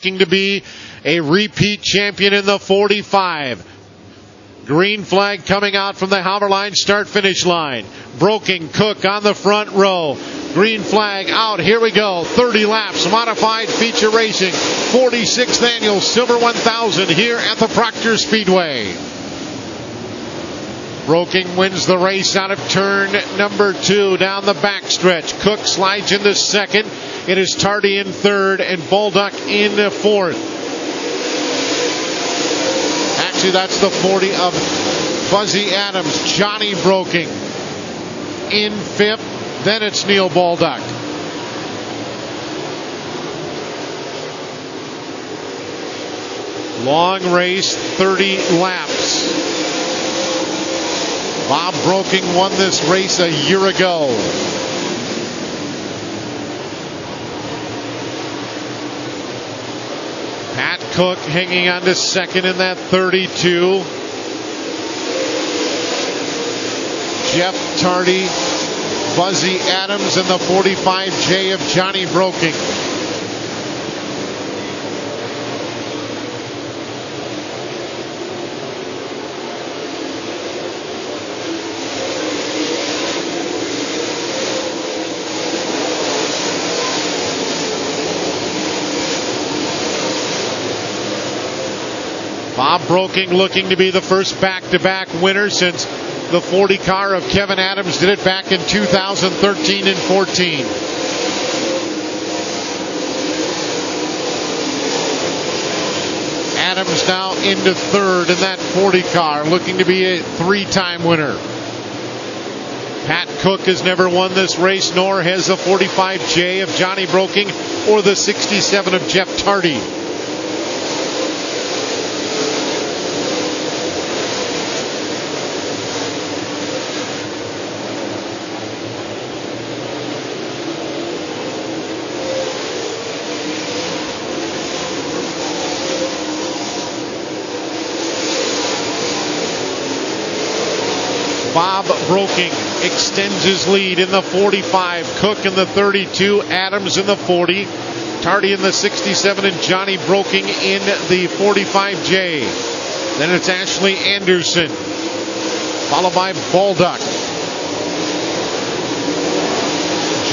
To be a repeat champion in the 45. Green flag coming out from the Halverline start-finish line. Broking Cook on the front row. Green flag out. Here we go. 30 laps. Modified feature racing. 46th annual Silver 1000 here at the Proctor Speedway. Broking wins the race out of turn number 2 down the backstretch. Cook slides into second. It is Tardy in third and Baldock in fourth. Actually, that's the 40 of Fuzzy Adams. Johnny Broking in fifth. Then it's Neil Baldock. Long race, 30 laps. Bob Broking won this race a year ago. Pat Cook hanging on to second in that 32. Jeff Tardy, Buzzy Adams in the 45J of Johnny Broking. Bob Broking looking to be the first back-to-back winner since the 40 car of Kevin Adams did it back in 2013 and 14. Adams now into third in that 40 car, looking to be a 3-time winner. Pat Cook has never won this race, nor has the 45J of Johnny Broking or the 67 of Jeff Tardy. Bob Broking extends his lead in the 45. Cook in the 32. Adams in the 40. Tardy in the 67. And Johnny Broking in the 45J. Then it's Ashley Anderson, followed by Baldock.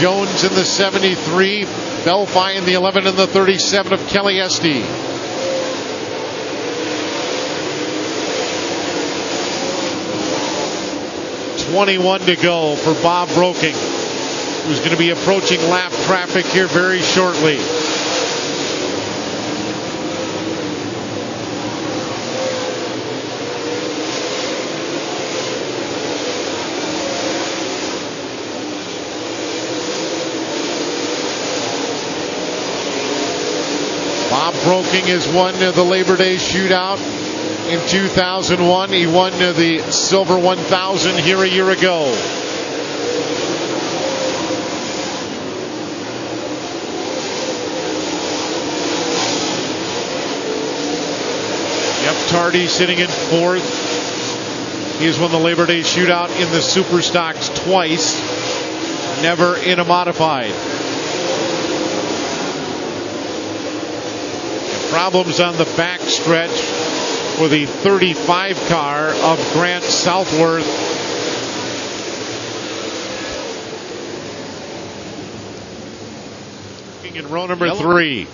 Jones in the 73. Belfi in the 11 and the 37 of Kelly Esty. .21 to go for Bob Broking, who's going to be approaching lap traffic here very shortly. Bob Broking has won the Labor Day Shootout in 2001. He won the Silver 1000 here a year ago. Jeff Tardy sitting in fourth. He has won the Labor Day Shootout in the Super Stocks twice, never in a modified. Problems on the backstretch for the 35 car of Grant Southworth. In row number 3.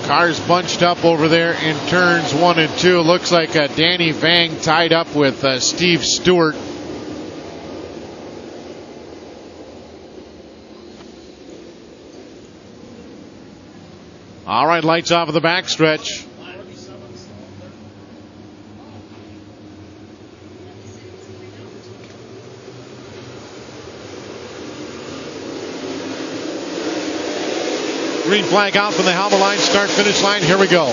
Cars bunched up over there in turns 1 and 2. Looks like Danny Vang tied up with Steve Stewart. All right, lights off of the backstretch. Green flag out from the Halverline start-finish line. Here we go.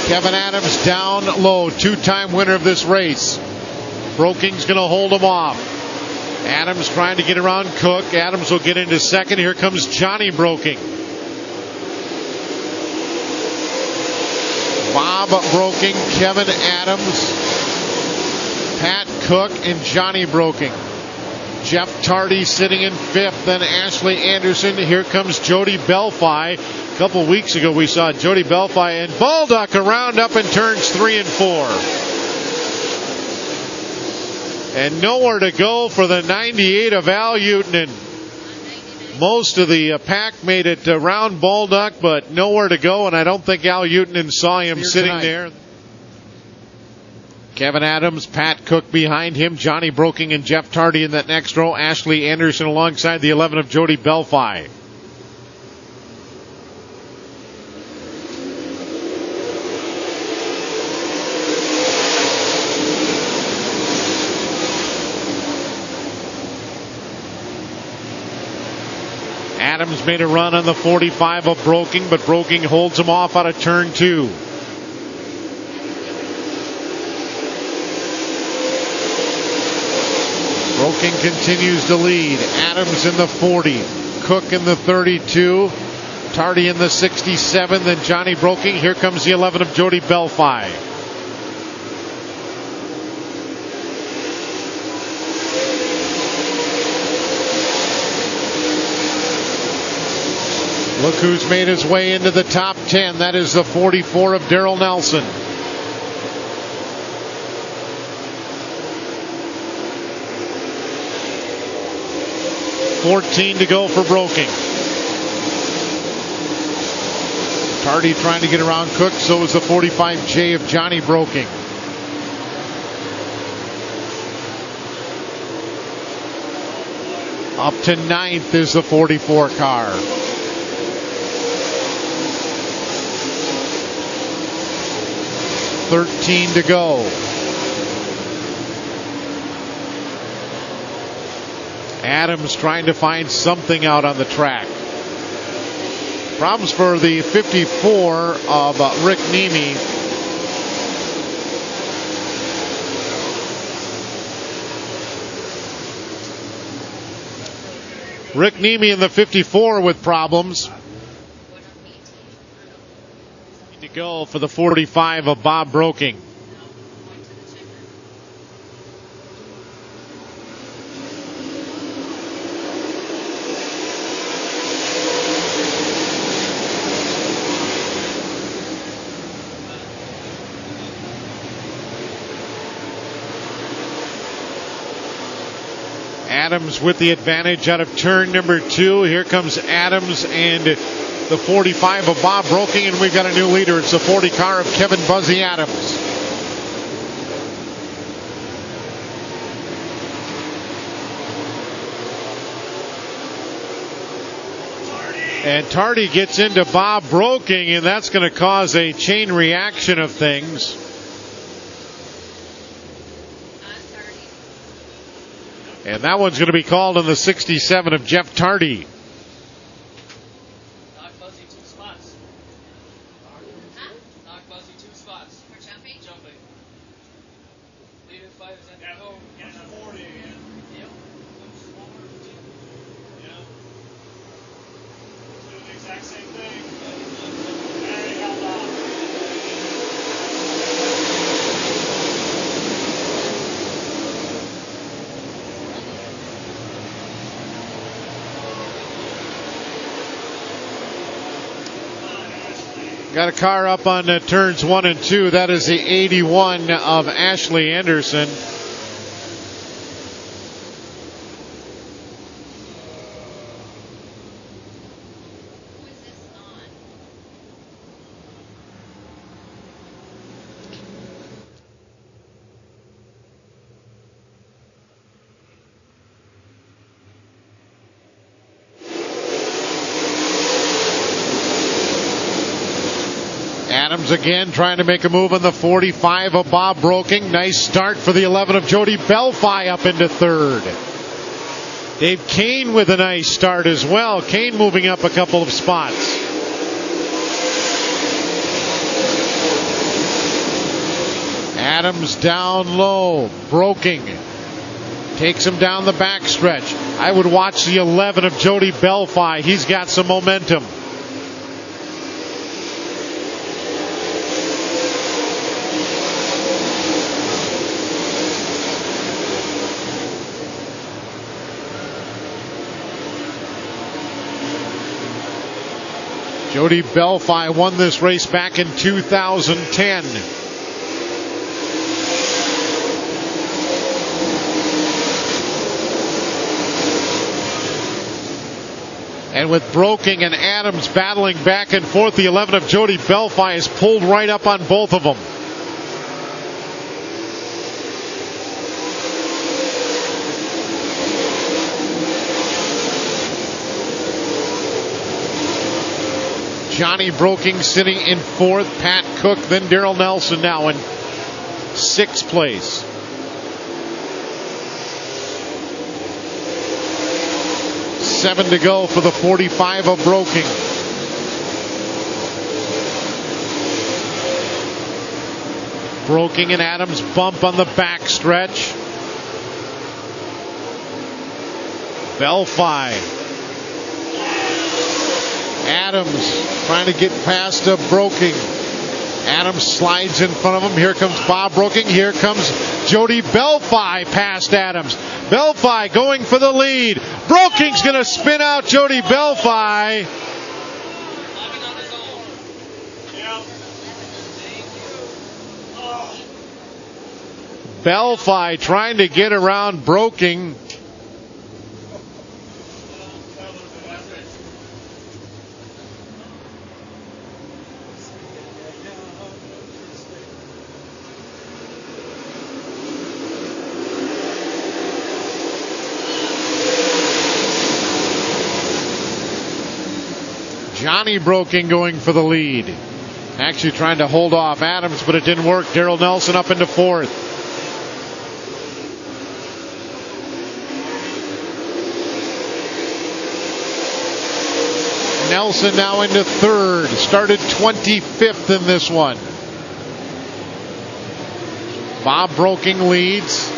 Kevin Adams down low, 2-time winner of this race. Broking's going to hold him off. Adams trying to get around Cook. Adams will get into second. Here comes Johnny Broking. Bob Bob Broking, Kevin Adams, Pat Cook, and Johnny Broking. Jeff Tardy sitting in fifth, then Ashley Anderson. Here comes Jody Belfi. A couple weeks ago we saw Jody Belfi and Baldock around up in turns 3 and 4. And nowhere to go for the 98 of Al Utanen. Most of the pack made it around Baldock, but nowhere to go, and I don't think Al Utanen saw him sitting there. Kevin Adams, Pat Cook behind him, Johnny Broking and Jeff Tardy in that next row. Ashley Anderson alongside the 11 of Jody Belfi. Adams made a run on the 45 of Broking, but Broking holds him off out of turn 2. Broking continues to lead. Adams in the 40. Cook in the 32. Tardy in the 67. Then Johnny Broking. Here comes the 11 of Jody Belfi. Look who's made his way into the top 10. That is the 44 of Darrell Nelson. $14 to go for Broking. Tardy trying to get around Cook. So is the 45J of Johnny Broking. Up to 9th is the 44 car. $13 to go. Adams trying to find something out on the track. Problems for the 54 of Rick Nemi. Rick Nemi in the 54 with problems. To go for the 45 of Bob Broking. Adams with the advantage out of turn number 2. Here comes Adams and the 45 of Bob Broking, and we've got a new leader. It's the 40 car of Kevin Buzzy Adams. And Tardy gets into Bob Broking, and that's going to cause a chain reaction of things. And that one's going to be called on the 67 of Jeff Tardy. Got a car up on turns 1 and 2. That is the 81 of Ashley Anderson. Adams again trying to make a move on the 45 of Bob Broking. Nice start for the 11 of Jody Belfi up into third. Dave Kane with a nice start as well. Kane moving up a couple of spots. Adams down low. Broking takes him down the backstretch. I would watch the 11 of Jody Belfi. He's got some momentum. Jody Belfi won this race back in 2010. And with Broking and Adams battling back and forth, the 11 of Jody Belfi is pulled right up on both of them. Johnny Broking sitting in fourth. Pat Cook, then Daryl Nelson now in sixth place. Seven to go for the 45 of Broking. Broking and Adams bump on the backstretch. Belfi. Adams trying to get past Broking. Adams slides in front of him. Here comes Bob Broking. Here comes Jody Belfi past Adams. Belfi going for the lead. Broking's going to spin out Jody Belfi. Belfi trying to get around Broking. Johnny Broking going for the lead. Actually trying to hold off Adams, but it didn't work. Daryl Nelson up into fourth. Nelson now into third. Started 25th in this one. Bob Broking leads.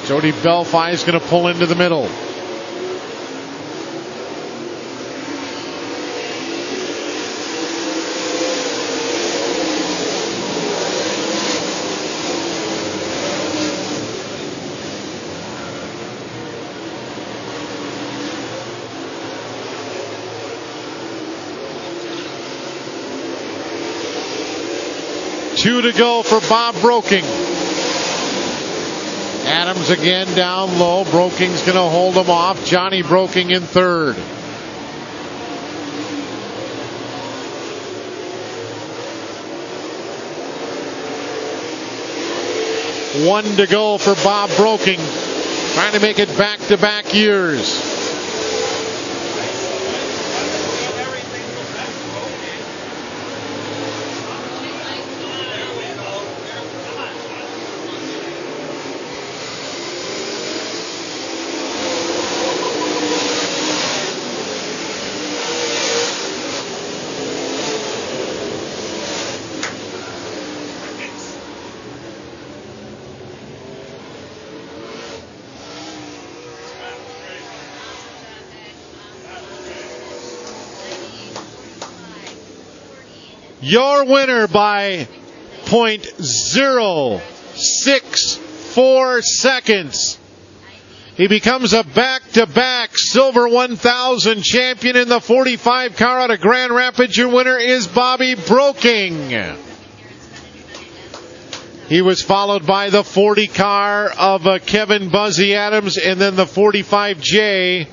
Jody Belfi is going to pull into the middle. Two to go for Bob Broking. Adams again down low. Broking's going to hold him off. Johnny Broking in third. One to go for Bob Broking. Trying to make it back-to-back years. Your winner by 0.064 seconds. He becomes a back-to-back Silver 1000 champion in the 45 car out of Grand Rapids. Your winner is Bobby Broking. He was followed by the 40 car of Kevin Buzzy Adams, and then the 45J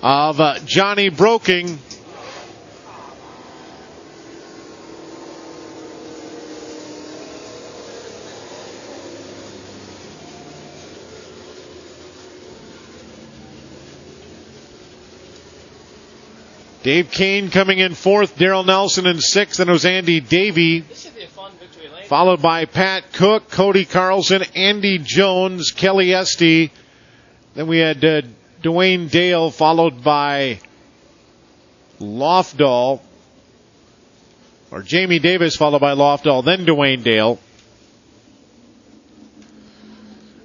of Johnny Broking. Dave Kane coming in fourth, Daryl Nelson in sixth, and it was Andy Davey. This should be a fun victory lane. Followed by Pat Cook, Cody Carlson, Andy Jones, Kelly Esty. Then we had Dwayne Dale, followed by Lofdahl, or Jamie Davis, followed by Lofdahl, then Dwayne Dale.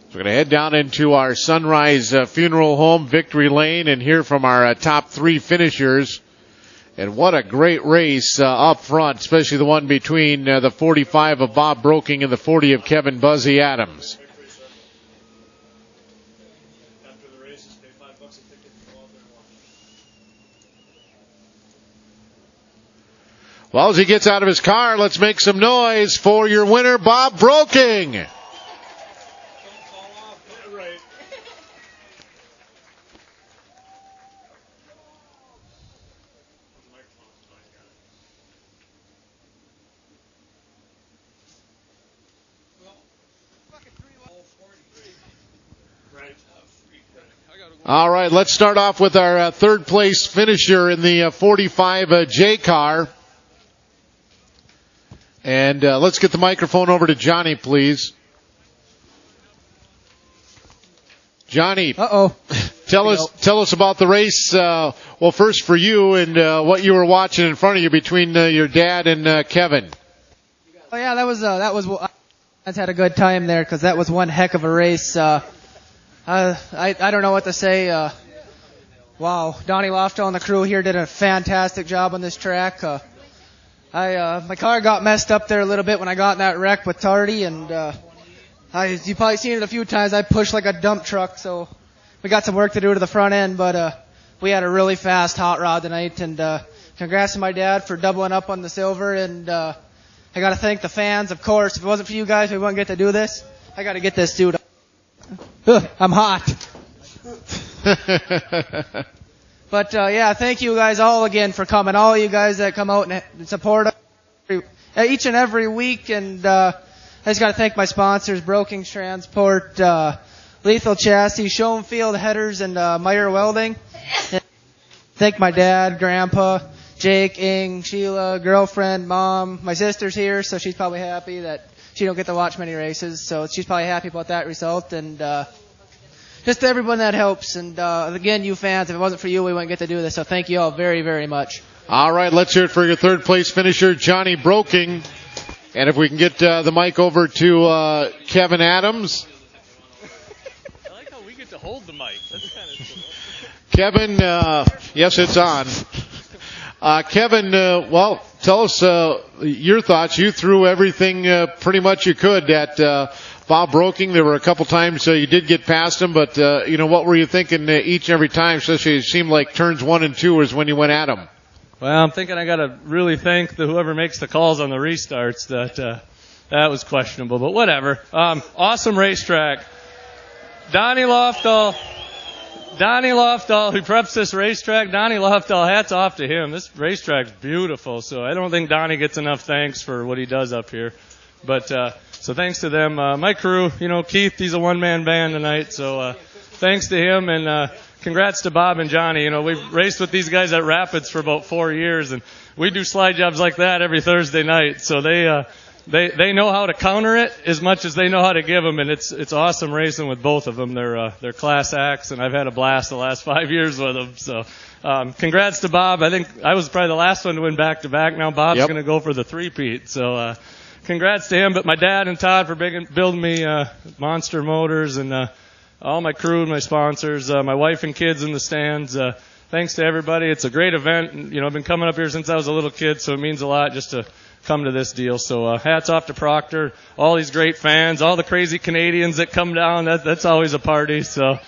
We're going to head down into our Sunrise Funeral Home, Victory Lane, and hear from our top 3 finishers. And what a great race up front, especially the one between the 45 of Bob Broking and the 40 of Kevin Buzzy Adams. Well, as he gets out of his car, let's make some noise for your winner, Bob Broking. All right, let's start off with our third place finisher in the 45 J car. And let's get the microphone over to Johnny, please. Johnny, tell us about the race. Well, first for you and what you were watching in front of you between your dad and Kevin. Oh yeah, that was. I had a good time there because that was one heck of a race. I don't know what to say. Wow, Donnie Lofto and the crew here did a fantastic job on this track. My car got messed up there a little bit when I got in that wreck with Tardy, and you probably seen it a few times. I pushed like a dump truck, so we got some work to do to the front end, but we had a really fast hot rod tonight, and congrats to my dad for doubling up on the silver, and I got to thank the fans, of course. If it wasn't for you guys, we wouldn't get to do this. I got to get this dude. I'm hot. But, yeah, thank you guys all again for coming. All you guys that come out and support us each and every week. And I just got to thank my sponsors, Broking Transport, Lethal Chassis, Schoenfield Headers, and Meyer Welding. And thank my dad, Grandpa, Jake, Ing, Sheila, girlfriend, Mom. My sister's here, so she's probably happy that she don't get to watch many races. So she's probably happy about that result. And just everyone that helps. And again, you fans, if it wasn't for you, we wouldn't get to do this. So thank you all very, very much. All right, let's hear it for your third place finisher, Johnny Broking. And if we can get the mic over to Kevin Adams. I like how we get to hold the mic. That's kind of cool. Kevin, yes, it's on. Kevin, well, tell us your thoughts. You threw everything pretty much you could at Bob Broking. There were a couple times you did get past him, but what were you thinking each and every time? Especially it seemed like turns 1 and 2 was when you went at him. Well, I'm thinking I got to really thank whoever makes the calls on the restarts. That was questionable, but whatever. Awesome racetrack. Donnie Lofdahl, who preps this racetrack. Donnie Lofdahl, hats off to him. This racetrack's beautiful, so I don't think Donnie gets enough thanks for what he does up here. But so thanks to them. My crew, Keith, he's a one-man band tonight, so thanks to him, and congrats to Bob and Johnny. We've raced with these guys at Rapids for about 4 years, and we do slide jobs like that every Thursday night, so they know how to counter it as much as they know how to give them, and it's awesome racing with both of them. They're class acts, and I've had a blast the last 5 years with them. So congrats to Bob. I think I was probably the last one to win back-to-back. Now Bob's going to go for the three-peat. So congrats to him. But my dad and Todd for building me monster motors, and all my crew and my sponsors, my wife and kids in the stands. Thanks to everybody. It's a great event. And, I've been coming up here since I was a little kid, so it means a lot just to come to this deal. So hats off to Proctor, all these great fans, all the crazy Canadians that come down. That's always a party. So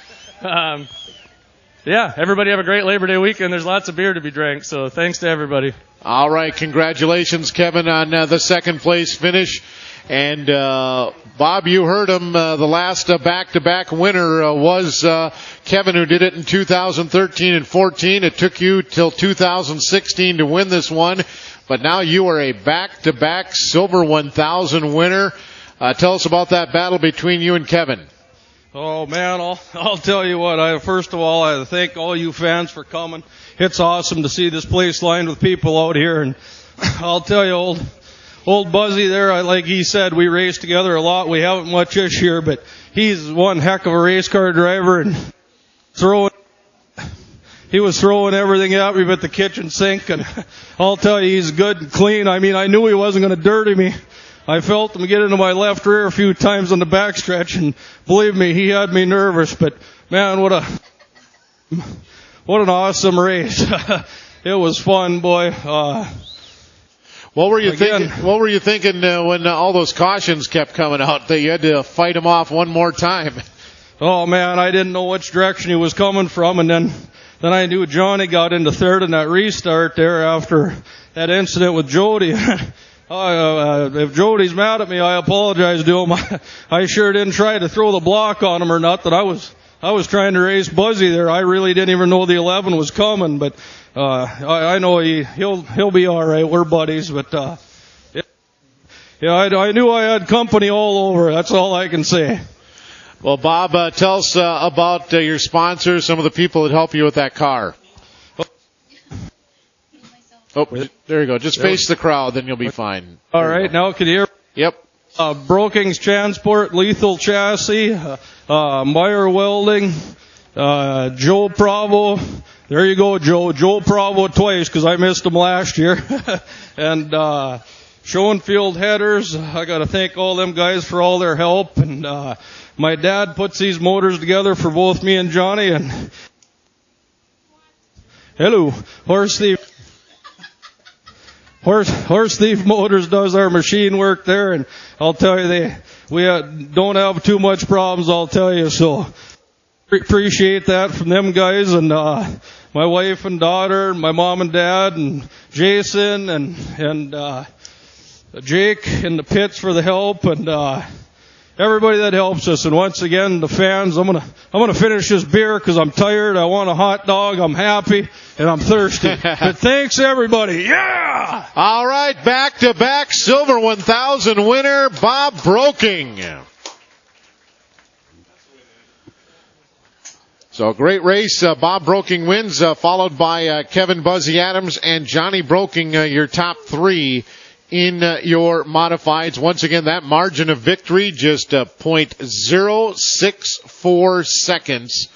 yeah, everybody have a great Labor Day weekend. There's lots of beer to be drank, so thanks to everybody. All right, congratulations, Kevin, on the second place finish. And Bob, you heard him. The last back-to-back winner was Kevin, who did it in 2013 and 14. It took you till 2016 to win this one. But now you are a back-to-back Silver 1000 winner. Tell us about that battle between you and Kevin. Oh, man, I'll tell you what. First of all, I thank all you fans for coming. It's awesome to see this place lined with people out here. And I'll tell you, old Buzzy there, like he said, we race together a lot. We haven't much this year, but he's one heck of a race car driver. And he was throwing everything at me but the kitchen sink, and I'll tell you, he's good and clean. I mean, I knew he wasn't going to dirty me, I felt him get into my left rear a few times on the backstretch, and believe me, he had me nervous. But man, what an awesome race! It was fun, boy. What were you thinking when all those cautions kept coming out that you had to fight them off one more time? Oh man, I didn't know which direction he was coming from, and then I knew Johnny got into third in that restart there after that incident with Jody. If Jody's mad at me, I apologize to him. I sure didn't try to throw the block on him or nothing. I was trying to race Buzzy there. I really didn't even know the 11 was coming, but I know he'll be all right. We're buddies, but yeah, I knew I had company all over. That's all I can say. Well, Bob, tell us about your sponsors, some of the people that help you with that car. Oh, there you go. Just face the crowd, then you'll be fine. All right, now can you hear? Yep. Brokings Transport, Lethal Chassis, Meyer Welding, Joe Bravo. There you go, Joe. Joe Bravo twice because I missed him last year. And Schoenfield Headers. I got to thank all them guys for all their help. And my dad puts these motors together for both me and Johnny. And hello, Horse Thief Motors does our machine work there, and I'll tell you, we don't have too much problems, I'll tell you, so appreciate that from them guys, and my wife and daughter, and my mom and dad, and Jason, and Jake in the pits for the help, and everybody that helps us. And once again, the fans, I'm gonna finish this beer because I'm tired. I want a hot dog. I'm happy and I'm thirsty. But thanks everybody. Yeah! All right, back-to-back Silver 1000 winner, Bob Broking. So great race. Bob Broking wins, followed by Kevin Buzzy Adams and Johnny Broking, your top three in your modifieds. Once again, that margin of victory just 0.064 seconds